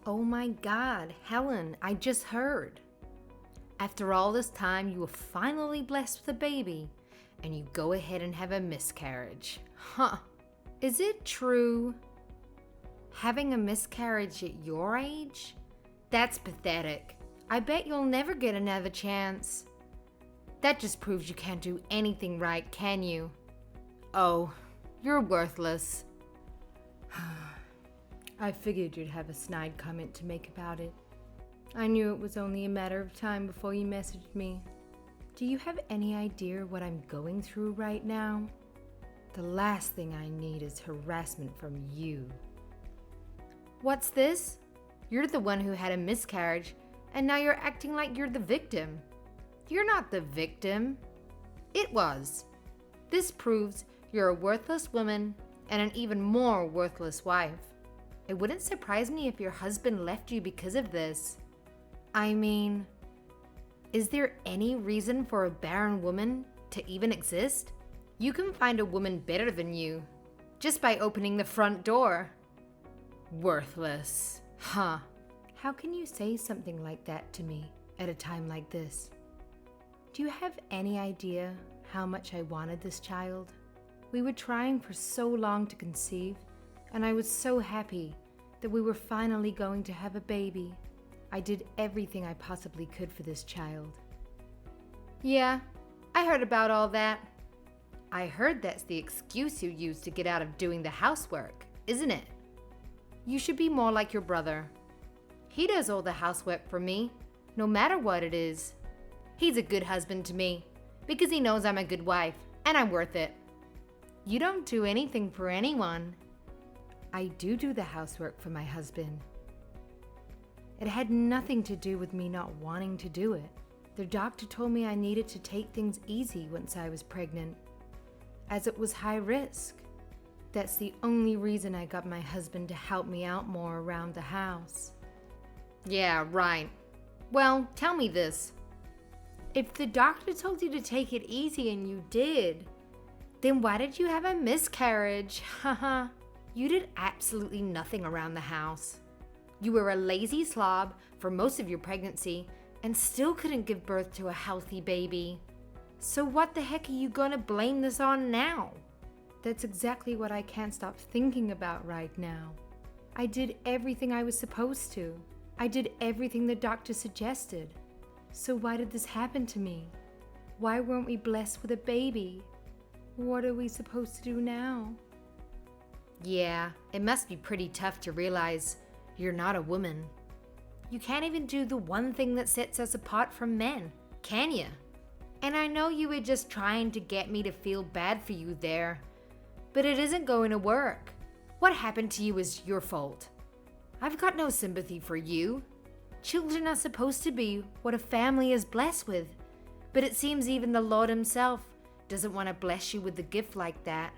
Oh my God, Helen, I just heard. After all this time, you were finally blessed with a baby, and you go ahead and have a miscarriage. Huh. Is it true? Having a miscarriage at your age? That's pathetic. I bet you'll never get another chance. That just proves you can't do anything right, can you? Oh, you're worthless. I figured you'd have a snide comment to make about it. I knew it was only a matter of time before you messaged me. Do you have any idea what I'm going through right now? The last thing I need is harassment from you. What's this? You're the one who had a miscarriage, and now you're acting like you're the victim. You're not the victim. It was. This proves you're a worthless woman and an even more worthless wife. It wouldn't surprise me if your husband left you because of this. I mean, is there any reason for a barren woman to even exist? You can find a woman better than you just by opening the front door. Worthless. Huh. How can you say something like that to me at a time like this? Do you have any idea how much I wanted this child? We were trying for so long to conceive, and I was so happy that we were finally going to have a baby. I did everything I possibly could for this child. Yeah, I heard about all that. I heard that's the excuse you use to get out of doing the housework, isn't it? You should be more like your brother. He does all the housework for me, no matter what it is. He's a good husband to me because he knows I'm a good wife and I'm worth it. You don't do anything for anyone. I do the housework for my husband. It had nothing to do with me not wanting to do it. The doctor told me I needed to take things easy once I was pregnant, as it was high risk. That's the only reason I got my husband to help me out more around the house. Yeah, right. Well, tell me this. If the doctor told you to take it easy and you did, then why did you have a miscarriage? Haha. You did absolutely nothing around the house. You were a lazy slob for most of your pregnancy and still couldn't give birth to a healthy baby. So what the heck are you gonna blame this on now? That's exactly what I can't stop thinking about right now. I did everything I was supposed to. I did everything the doctor suggested. So why did this happen to me? Why weren't we blessed with a baby? What are we supposed to do now? Yeah, it must be pretty tough to realize you're not a woman. You can't even do the one thing that sets us apart from men, can you? And I know you were just trying to get me to feel bad for you there, but it isn't going to work. What happened to you is your fault. I've got no sympathy for you. Children are supposed to be what a family is blessed with, but it seems even the Lord himself doesn't want to bless you with a gift like that.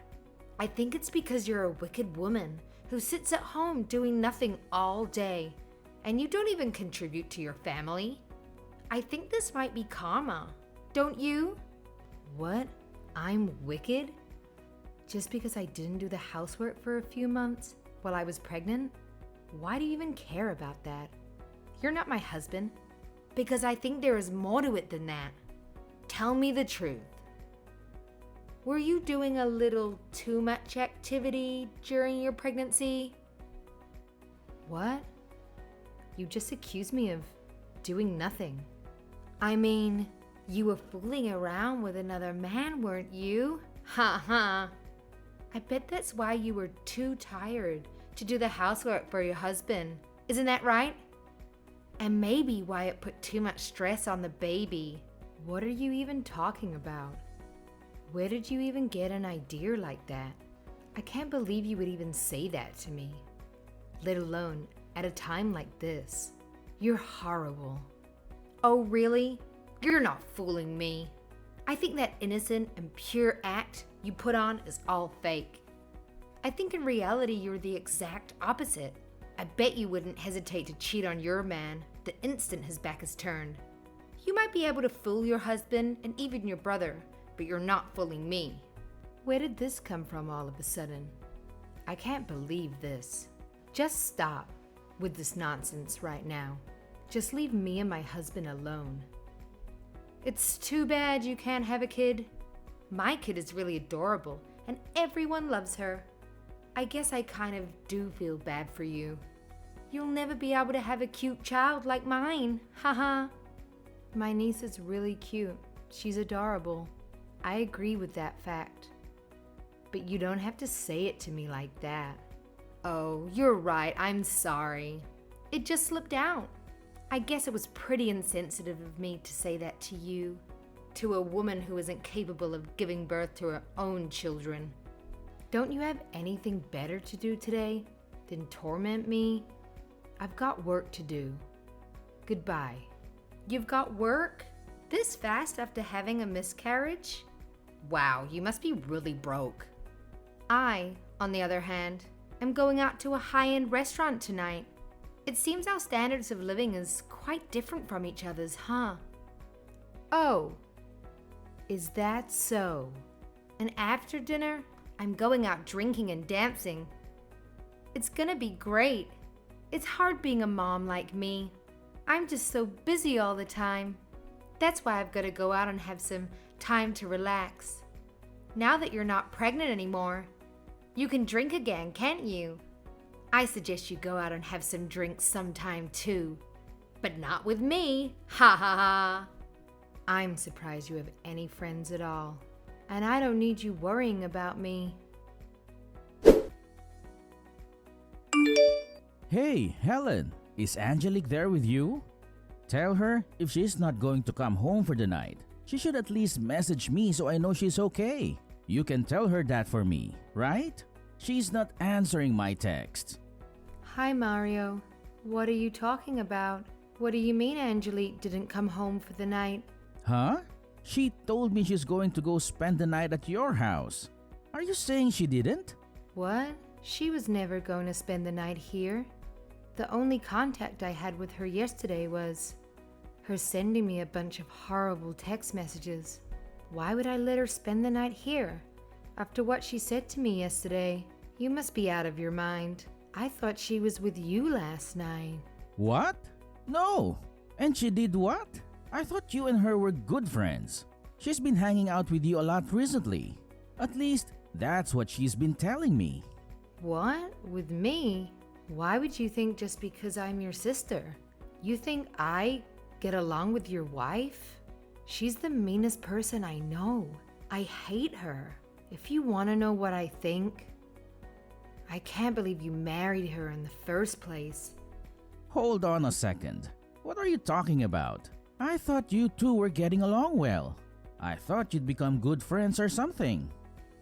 I think it's because you're a wicked woman who sits at home doing nothing all day, and you don't even contribute to your family. I think this might be karma, don't you? What? I'm wicked? Just because I didn't do the housework for a few months while I was pregnant? Why do you even care about that? You're not my husband. Because I think there is more to it than that. Tell me the truth. Were you doing a little too much activity during your pregnancy? What? You just accused me of doing nothing. I mean, you were fooling around with another man, weren't you? Ha ha. I bet that's why you were too tired to do the housework for your husband. Isn't that right? And maybe why it put too much stress on the baby. What are you even talking about? Where did you even get an idea like that? I can't believe you would even say that to me, let alone at a time like this. You're horrible. Oh, really? You're not fooling me. I think that innocent and pure act you put on is all fake. I think in reality you're the exact opposite. I bet you wouldn't hesitate to cheat on your man the instant his back is turned. You might be able to fool your husband and even your brother, but you're not fooling me. Where did this come from all of a sudden? I can't believe this. Just stop. with this nonsense right now. Just leave me and my husband alone. It's too bad you can't have a kid. My kid is really adorable and everyone loves her. I guess I kind of do feel bad for you. You'll never be able to have a cute child like mine, haha. My niece is really cute. She's adorable. I agree with that fact. But you don't have to say it to me like that. Oh, you're right, I'm sorry. It just slipped out. I guess it was pretty insensitive of me to say that to you. To a woman who isn't capable of giving birth to her own children. Don't you have anything better to do today than torment me? I've got work to do. Goodbye. You've got work? This fast after having a miscarriage? Wow, you must be really broke. I, on the other hand, am going out to a high-end restaurant tonight. It seems our standards of living is quite different from each other's, huh? Oh, is that so? And after dinner, I'm going out drinking and dancing. It's gonna be great. It's hard being a mom like me. I'm just so busy all the time. That's why I've got to go out and have some time to relax. Now that you're not pregnant anymore, you can drink again, can't you? I suggest you go out and have some drinks sometime too. But not with me. Ha ha ha. I'm surprised you have any friends at all. And I don't need you worrying about me. Hey, Helen, is Angelique there with you? Tell her if she's not going to come home for the night, she should at least message me so I know she's okay. You can tell her that for me, right? She's not answering my text. Hi, Mario. What are you talking about? What do you mean Angelique didn't come home for the night? Huh? She told me she's going to go spend the night at your house. Are you saying she didn't? What? She was never going to spend the night here. The only contact I had with her yesterday was her sending me a bunch of horrible text messages. Why would I let her spend the night here? After what she said to me yesterday, you must be out of your mind. I thought she was with you last night. What? No. And she did what? I thought you and her were good friends. She's been hanging out with you a lot recently. At least, that's what she's been telling me. What? With me? Why would you think just because I'm your sister? You think I get along with your wife? She's the meanest person I know. I hate her. If you want to know what I think, I can't believe you married her in the first place. Hold on a second. What are you talking about? I thought you two were getting along well. I thought you'd become good friends or something.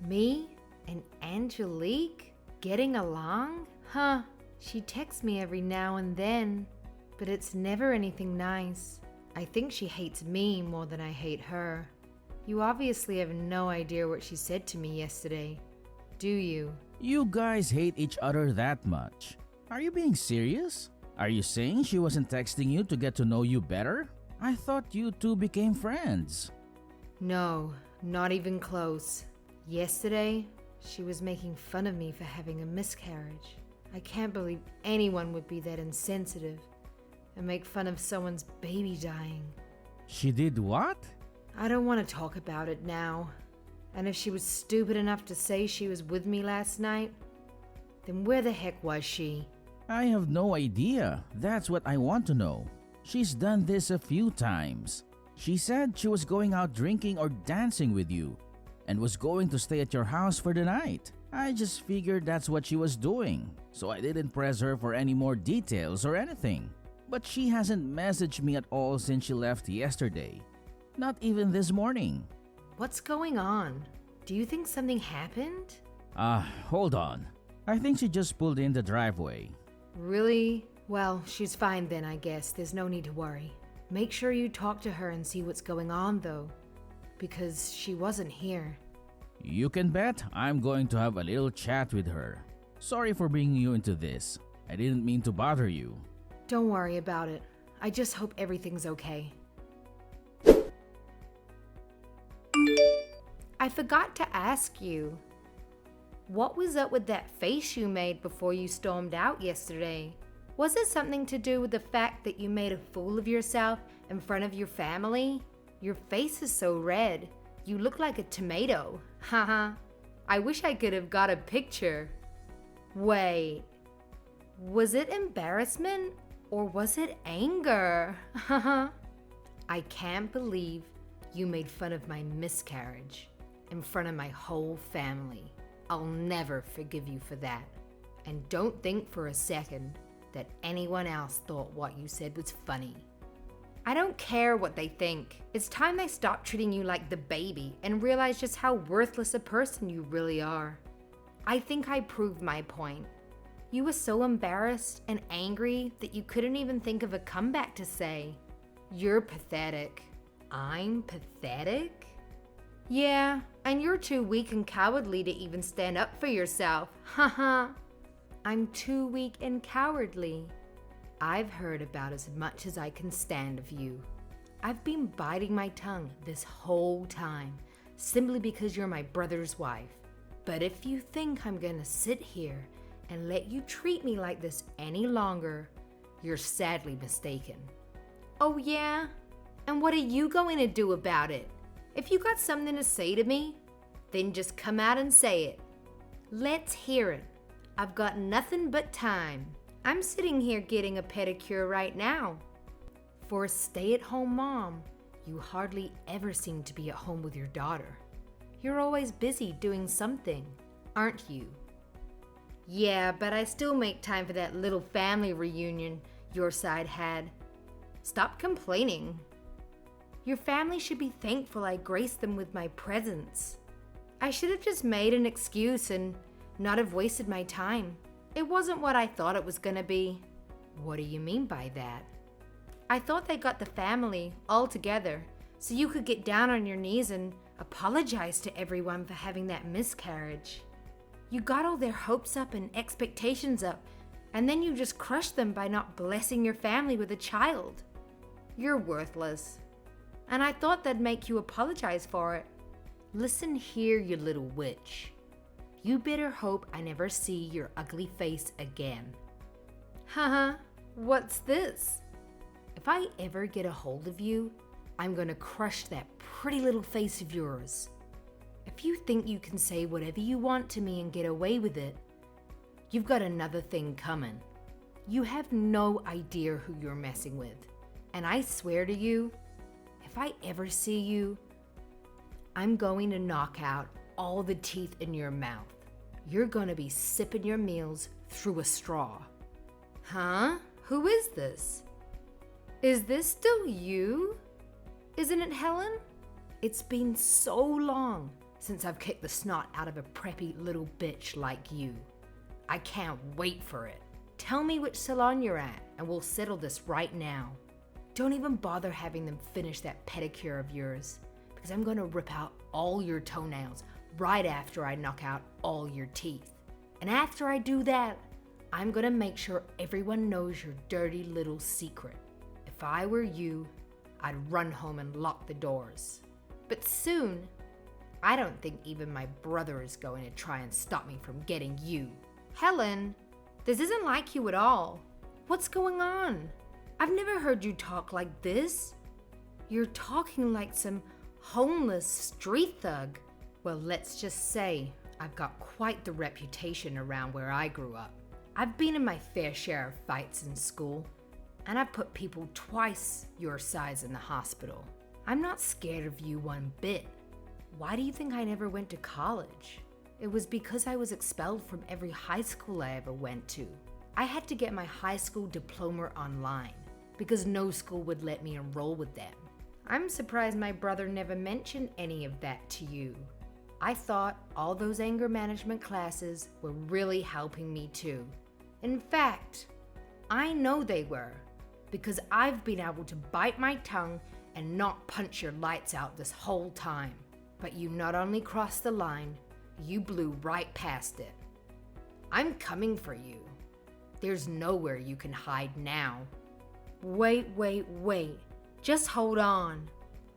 Me and Angelique getting along? Huh. She texts me every now and then, but it's never anything nice. I think she hates me more than I hate her. You obviously have no idea what she said to me yesterday, do you? You guys hate each other that much. Are you being serious? Are you saying she wasn't texting you to get to know you better? I thought you two became friends. No, not even close. Yesterday, she was making fun of me for having a miscarriage. I can't believe anyone would be that insensitive and make fun of someone's baby dying. She did what? I don't want to talk about it now. And if she was stupid enough to say she was with me last night, then where the heck was she? I have no idea. That's what I want to know. She's done this a few times. She said she was going out drinking or dancing with you and was going to stay at your house for the night. I just figured that's what she was doing, so I didn't press her for any more details or anything. But she hasn't messaged me at all since she left yesterday. Not even this morning. What's going on? Do you think something happened? Hold on. I think she just pulled in the driveway. Really? Well, she's fine then, I guess. There's no need to worry. Make sure you talk to her and see what's going on, though, because she wasn't here. You can bet I'm going to have a little chat with her. Sorry for bringing you into this. I didn't mean to bother you. Don't worry about it. I just hope everything's okay. I forgot to ask you. What was up with that face you made before you stormed out yesterday? Was it something to do with the fact that you made a fool of yourself in front of your family? Your face is so red. You look like a tomato. Haha. I wish I could have got a picture. Wait. Was it embarrassment or was it anger? Haha. I can't believe you made fun of my miscarriage in front of my whole family. I'll never forgive you for that. And don't think for a second that anyone else thought what you said was funny. I don't care what they think. It's time they stop treating you like the baby and realize just how worthless a person you really are. I think I proved my point. You were so embarrassed and angry that you couldn't even think of a comeback to say. You're pathetic. I'm pathetic? Yeah, and you're too weak and cowardly to even stand up for yourself. Haha. I'm too weak and cowardly. I've heard about as much as I can stand of you. I've been biting my tongue this whole time, simply because you're my brother's wife. But if you think I'm gonna sit here and let you treat me like this any longer, you're sadly mistaken. Oh yeah? And what are you going to do about it? If you got something to say to me, then just come out and say it. Let's hear it. I've got nothing but time. I'm sitting here getting a pedicure right now. For a stay-at-home mom, you hardly ever seem to be at home with your daughter. You're always busy doing something, aren't you? Yeah, but I still make time for that little family reunion your side had. Stop complaining. Your family should be thankful I graced them with my presence. I should have just made an excuse and not have wasted my time. It wasn't what I thought it was gonna be. What do you mean by that? I thought they got the family all together so you could get down on your knees and apologize to everyone for having that miscarriage. You got all their hopes up and expectations up, and then you just crushed them by not blessing your family with a child. You're worthless. And I thought that'd make you apologize for it. Listen here, you little witch. You better hope I never see your ugly face again. Haha, what's this? If I ever get a hold of you, I'm gonna crush that pretty little face of yours. If you think you can say whatever you want to me and get away with it, you've got another thing coming. You have no idea who you're messing with. And I swear to you, if I ever see you, I'm going to knock out all the teeth in your mouth. You're gonna be sipping your meals through a straw. Huh? Who is this? Is this still you? Isn't it Helen? It's been so long since I've kicked the snot out of a preppy little bitch like you. I can't wait for it. Tell me which salon you're at and we'll settle this right now. Don't even bother having them finish that pedicure of yours, because I'm gonna rip out all your toenails right after I knock out all your teeth. And after I do that, I'm gonna make sure everyone knows your dirty little secret. If I were you, I'd run home and lock the doors. But soon, I don't think even my brother is going to try and stop me from getting you. Helen, this isn't like you at all. What's going on? I've never heard you talk like this. You're talking like some homeless street thug. Well, let's just say I've got quite the reputation around where I grew up. I've been in my fair share of fights in school, and I've put people twice your size in the hospital. I'm not scared of you one bit. Why do you think I never went to college? It was because I was expelled from every high school I ever went to. I had to get my high school diploma online because no school would let me enroll with them. I'm surprised my brother never mentioned any of that to you. I thought all those anger management classes were really helping me too. In fact, I know they were, because I've been able to bite my tongue and not punch your lights out this whole time. But you not only crossed the line, you blew right past it. I'm coming for you. There's nowhere you can hide now. Wait. Just hold on.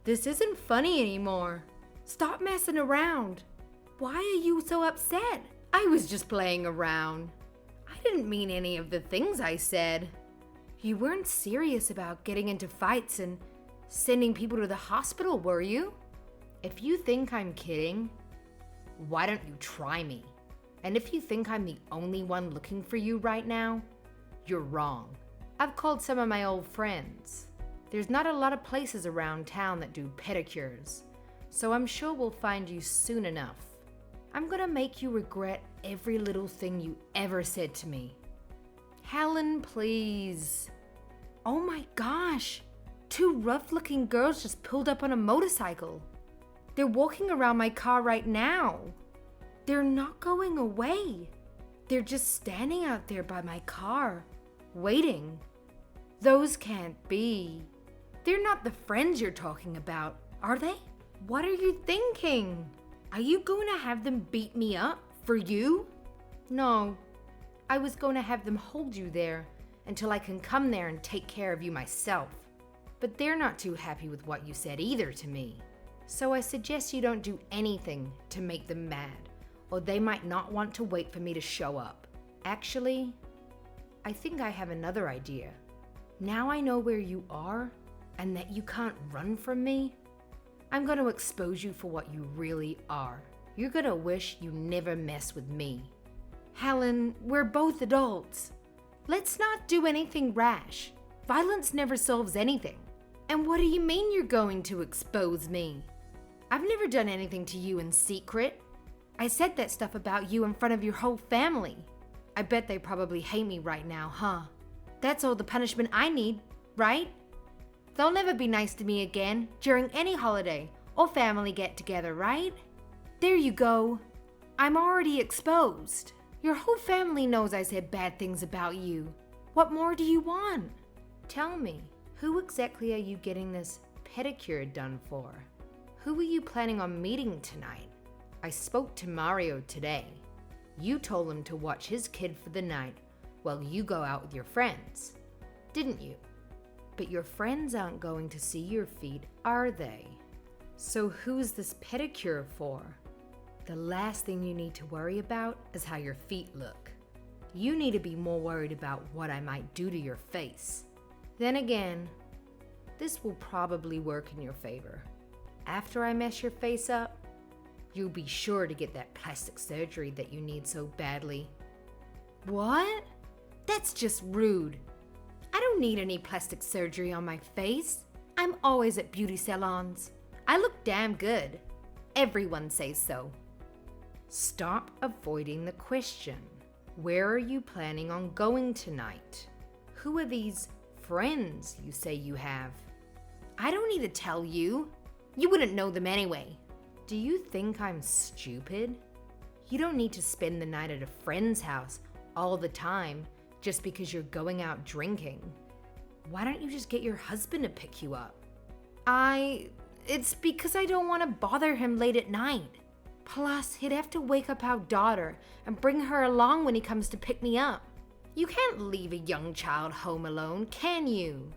This isn't funny anymore. Stop messing around. Why are you so upset? I was just playing around. I didn't mean any of the things I said. You weren't serious about getting into fights and sending people to the hospital, were you? If you think I'm kidding, why don't you try me? And if you think I'm the only one looking for you right now, you're wrong. I've called some of my old friends. There's not a lot of places around town that do pedicures, so I'm sure we'll find you soon enough. I'm gonna make you regret every little thing you ever said to me. Helen, please. Oh my gosh, 2 rough-looking girls just pulled up on a motorcycle. They're walking around my car right now. They're not going away. They're just standing out there by my car, waiting. Those can't be. They're not the friends you're talking about, are they? What are you thinking? Are you going to have them beat me up for you? No, I was going to have them hold you there until I can come there and take care of you myself. But they're not too happy with what you said either to me. So I suggest you don't do anything to make them mad, or they might not want to wait for me to show up. Actually, I think I have another idea. Now I know where you are and that you can't run from me. I'm going to expose you for what you really are. You're going to wish you never mess with me. Helen, we're both adults. Let's not do anything rash. Violence never solves anything. And what do you mean you're going to expose me? I've never done anything to you in secret. I said that stuff about you in front of your whole family. I bet they probably hate me right now, huh? That's all the punishment I need, right? They'll never be nice to me again during any holiday or family get-together, right? There you go. I'm already exposed. Your whole family knows I said bad things about you. What more do you want? Tell me, who exactly are you getting this pedicure done for? Who are you planning on meeting tonight? I spoke to Mario today. You told him to watch his kid for the night while you go out with your friends, didn't you? But your friends aren't going to see your feet, are they? So who's this pedicure for? The last thing you need to worry about is how your feet look. You need to be more worried about what I might do to your face. Then again, this will probably work in your favor. After I mess your face up, you'll be sure to get that plastic surgery that you need so badly. What? That's just rude. I don't need any plastic surgery on my face. I'm always at beauty salons. I look damn good. Everyone says so. Stop avoiding the question. Where are you planning on going tonight? Who are these friends you say you have? I don't need to tell you. You wouldn't know them anyway. Do you think I'm stupid? You don't need to spend the night at a friend's house all the time just because you're going out drinking. Why don't you just get your husband to pick you up? It's because I don't want to bother him late at night. Plus, he'd have to wake up our daughter and bring her along when he comes to pick me up. You can't leave a young child home alone, can you?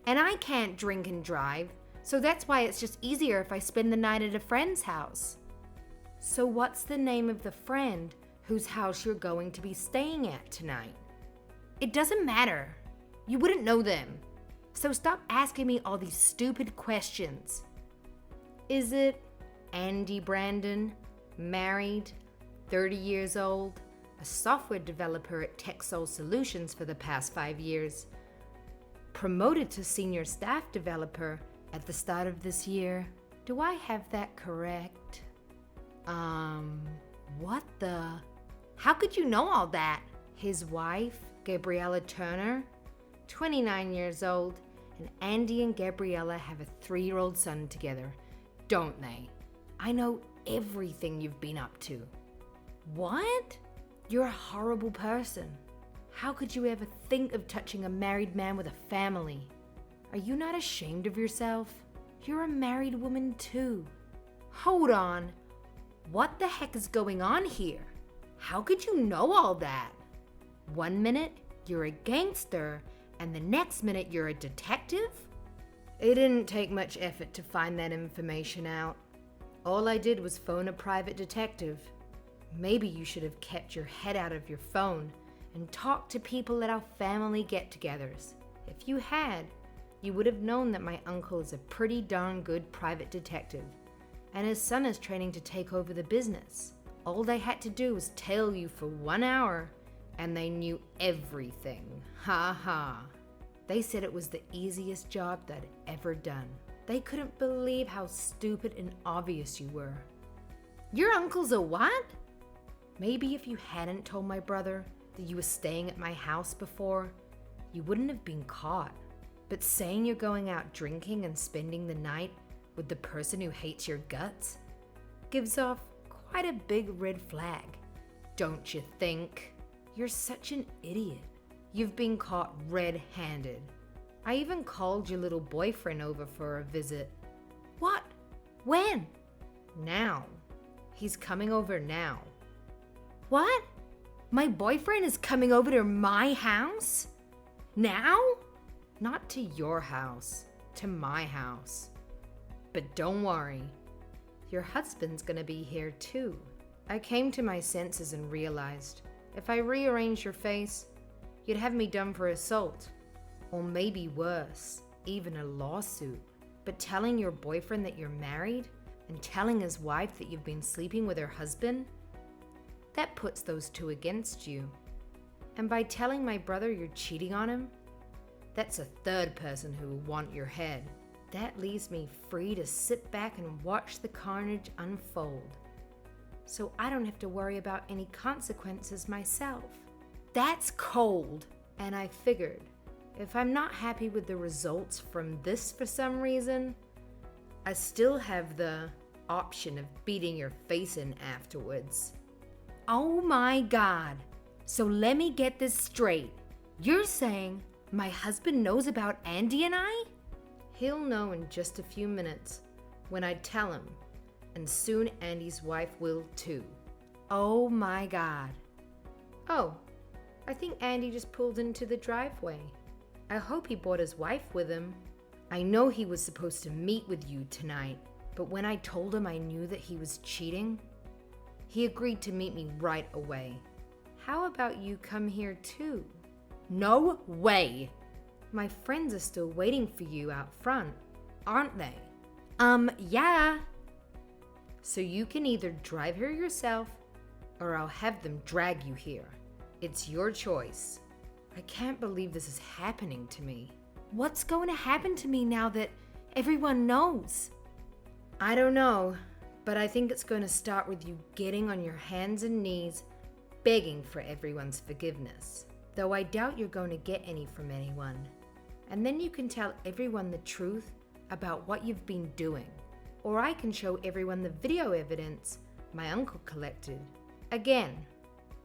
And I can't drink and drive, so that's why it's just easier if I spend the night at a friend's house. So what's the name of the friend whose house you're going to be staying at tonight? It doesn't matter. You wouldn't know them. So stop asking me all these stupid questions. Is it Andy Brandon, married, 30 years old, a software developer at TechSol Solutions for the past 5 years, promoted to senior staff developer at the start of this year? Do I have that correct? What the? How could you know all that? His wife, Gabriella Turner, 29 years old, and Andy and Gabriella have a 3-year-old son together, don't they? I know everything you've been up to. What? You're a horrible person. How could you ever think of touching a married man with a family? Are you not ashamed of yourself? You're a married woman too. Hold on. What the heck is going on here? How could you know all that? 1 minute, you're a gangster, and the next minute you're a detective? It didn't take much effort to find that information out. All I did was phone a private detective. Maybe you should have kept your head out of your phone and talked to people at our family get-togethers. If you had, you would have known that my uncle is a pretty darn good private detective, and his son is training to take over the business. All they had to do was tail you for 1 hour, and they knew everything. Ha ha. They said it was the easiest job they'd ever done. They couldn't believe how stupid and obvious you were. Your uncle's a what? Maybe if you hadn't told my brother that you were staying at my house before, you wouldn't have been caught. But saying you're going out drinking and spending the night with the person who hates your guts gives off quite a big red flag, don't you think? You're such an idiot. You've been caught red-handed. I even called your little boyfriend over for a visit. What? When? Now. He's coming over now. What? My boyfriend is coming over to my house? Now? Not to your house, to my house. But don't worry, your husband's gonna be here too. I came to my senses and realized if I rearranged your face, you'd have me done for assault. Or maybe worse, even a lawsuit. But telling your boyfriend that you're married and telling his wife that you've been sleeping with her husband, that puts those two against you. And by telling my brother you're cheating on him, that's a third person who will want your head. That leaves me free to sit back and watch the carnage unfold, so I don't have to worry about any consequences myself. That's cold. And I figured, if I'm not happy with the results from this for some reason, I still have the option of beating your face in afterwards. Oh my God. So let me get this straight. You're saying my husband knows about Andy and I? He'll know in just a few minutes when I tell him, and soon Andy's wife will too. Oh my God. Oh, I think Andy just pulled into the driveway. I hope he brought his wife with him. I know he was supposed to meet with you tonight, but when I told him I knew that he was cheating, he agreed to meet me right away. How about you come here too? No way! My friends are still waiting for you out front, aren't they? Yeah. So you can either drive here yourself, or I'll have them drag you here. It's your choice. I can't believe this is happening to me. What's going to happen to me now that everyone knows? I don't know, but I think it's going to start with you getting on your hands and knees, begging for everyone's forgiveness. Though I doubt you're going to get any from anyone. And then you can tell everyone the truth about what you've been doing. Or I can show everyone the video evidence my uncle collected. Again,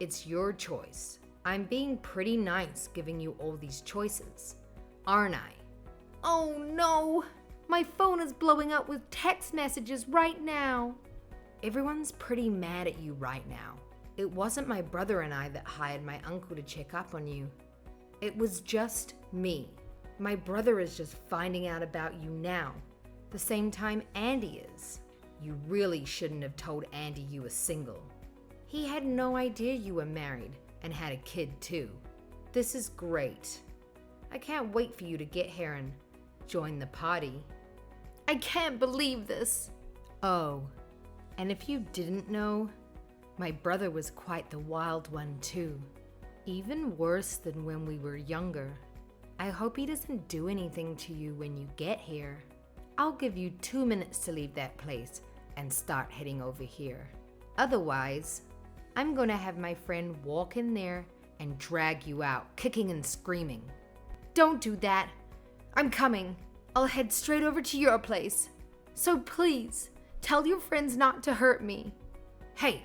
it's your choice. I'm being pretty nice giving you all these choices, aren't I? Oh no! My phone is blowing up with text messages right now. Everyone's pretty mad at you right now. It wasn't my brother and I that hired my uncle to check up on you. It was just me. My brother is just finding out about you now, the same time Andy is. You really shouldn't have told Andy you were single. He had no idea you were married and had a kid too. This is great. I can't wait for you to get here and join the party. I can't believe this. Oh, and if you didn't know, my brother was quite the wild one too. Even worse than when we were younger. I hope he doesn't do anything to you when you get here. I'll give you 2 minutes to leave that place and start heading over here. Otherwise, I'm gonna have my friend walk in there and drag you out, kicking and screaming. Don't do that. I'm coming. I'll head straight over to your place. So please, tell your friends not to hurt me. Hey,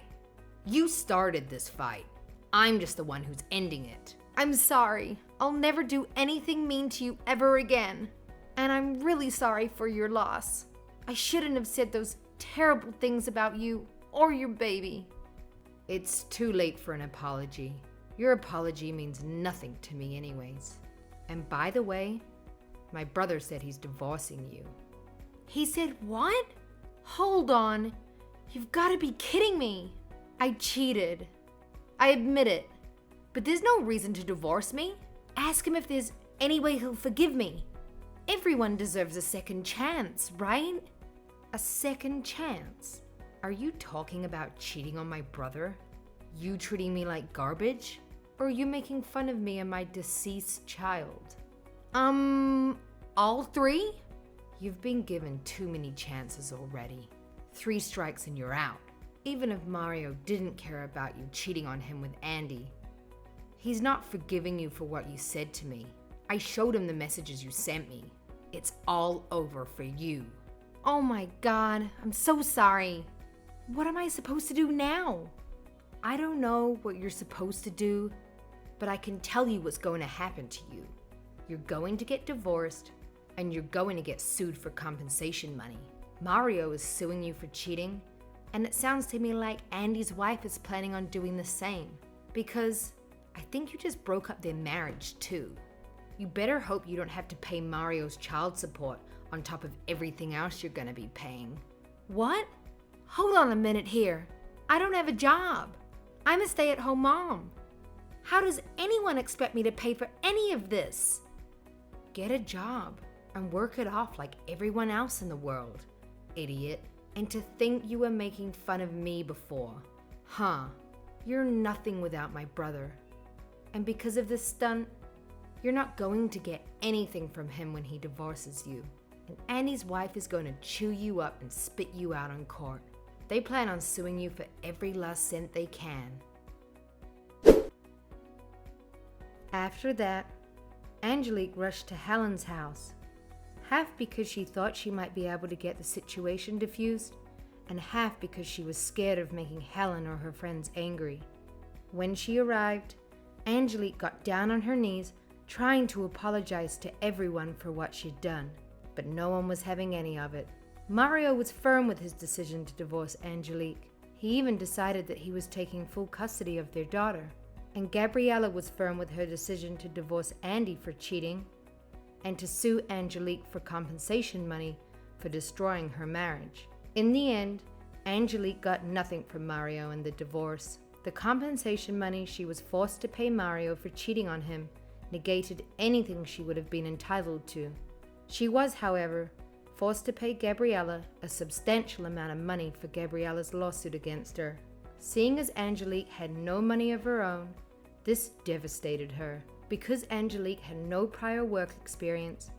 you started this fight. I'm just the one who's ending it. I'm sorry. I'll never do anything mean to you ever again. And I'm really sorry for your loss. I shouldn't have said those terrible things about you or your baby. It's too late for an apology. Your apology means nothing to me anyways. And by the way, my brother said he's divorcing you. He said what? Hold on. You've got to be kidding me. I cheated. I admit it. But there's no reason to divorce me. Ask him if there's any way he'll forgive me. Everyone deserves a second chance, right? A second chance? Are you talking about cheating on my brother? You treating me like garbage? Or are you making fun of me and my deceased child? All three? You've been given too many chances already. 3 strikes and you're out. Even if Mario didn't care about you cheating on him with Andy, he's not forgiving you for what you said to me. I showed him the messages you sent me. It's all over for you. Oh my God, I'm so sorry. What am I supposed to do now? I don't know what you're supposed to do, but I can tell you what's going to happen to you. You're going to get divorced, and you're going to get sued for compensation money. Mario is suing you for cheating, and it sounds to me like Andy's wife is planning on doing the same, because I think you just broke up their marriage too. You better hope you don't have to pay Mario's child support on top of everything else you're gonna be paying. What? Hold on a minute here. I don't have a job. I'm a stay-at-home mom. How does anyone expect me to pay for any of this? Get a job and work it off like everyone else in the world, idiot. And to think you were making fun of me before. Huh, you're nothing without my brother. And because of this stunt, you're not going to get anything from him when he divorces you. And Andy's wife is going to chew you up and spit you out on court. They plan on suing you for every last cent they can. After that, Angelique rushed to Helen's house, half because she thought she might be able to get the situation diffused, and half because she was scared of making Helen or her friends angry. When she arrived, Angelique got down on her knees, trying to apologize to everyone for what she'd done, but no one was having any of it. Mario was firm with his decision to divorce Angelique. He even decided that he was taking full custody of their daughter. And Gabriella was firm with her decision to divorce Andy for cheating and to sue Angelique for compensation money for destroying her marriage. In the end, Angelique got nothing from Mario in the divorce. The compensation money she was forced to pay Mario for cheating on him negated anything she would have been entitled to. She was, however, forced to pay Gabriella a substantial amount of money for Gabriella's lawsuit against her. Seeing as Angelique had no money of her own, this devastated her. Because Angelique had no prior work experience,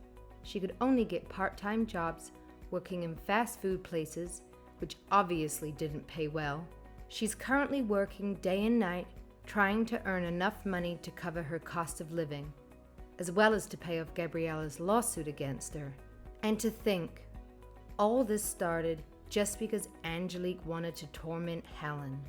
she could only get part-time jobs working in fast food places, which obviously didn't pay well. She's currently working day and night, trying to earn enough money to cover her cost of living, as well as to pay off Gabriella's lawsuit against her. And to think, all this started just because Angelique wanted to torment Helen.